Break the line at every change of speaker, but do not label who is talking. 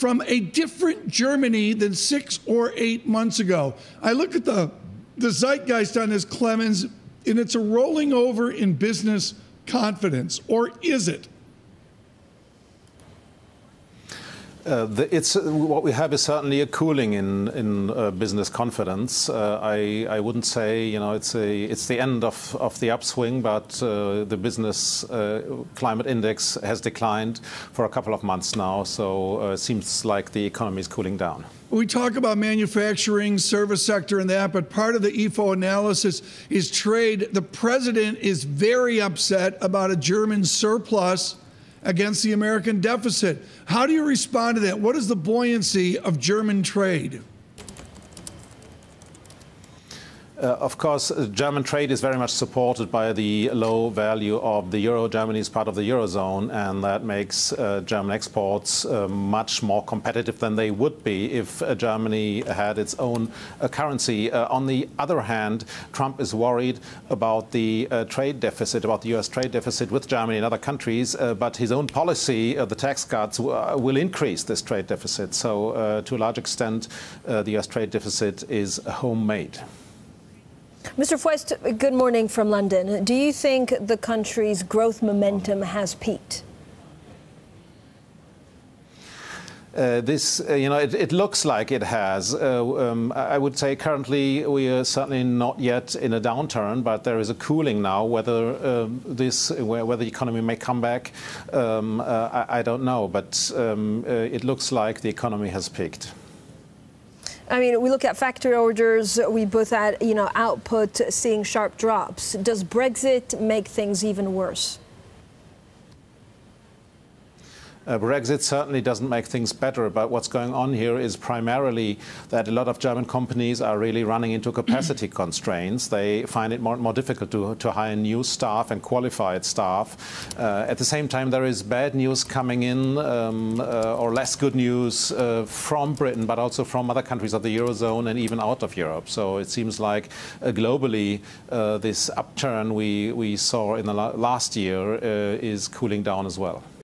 from a different Germany than 6 or 8 months ago. I look at the zeitgeist on this, Clemens, and it's a rolling over in business confidence, or is it?
What we have is certainly a cooling in business confidence. I wouldn't say it's the end of the upswing, but the business climate index has declined for a couple of months now, so it seems like the economy is cooling down.
We talk about manufacturing, service sector and that, but part of the Ifo analysis is trade. The president is very upset about a German surplus against the American deficit. How do you respond to that? What is the buoyancy of German trade?
Of course, German trade is very much supported by the low value of the euro. Germany is part of the eurozone, and that makes German exports much more competitive than they would be if Germany had its own currency. On the other hand, Trump is worried about the trade deficit, about the U.S. trade deficit with Germany and other countries, but his own policy, the tax cuts, will increase this trade deficit. So to a large extent, the U.S. trade deficit is homemade.
Mr. Fuest, good morning from London. Do you think the country's growth momentum has peaked?
It looks like it has. I would say currently we are certainly not yet in a downturn, but there is a cooling now. Whether the economy may come back, I don't know. But it looks like the economy has peaked.
I mean, we look at factory orders, we both at, output seeing sharp drops. Does Brexit make things even worse?
Brexit certainly doesn't make things better, but what's going on here is primarily that a lot of German companies are really running into capacity constraints. They find it more difficult to hire new staff and qualified staff. At the same time, there is bad news coming in, or less good news from Britain, but also from other countries of the Eurozone and even out of Europe. So it seems like globally, this upturn we saw in the last year is cooling down as well.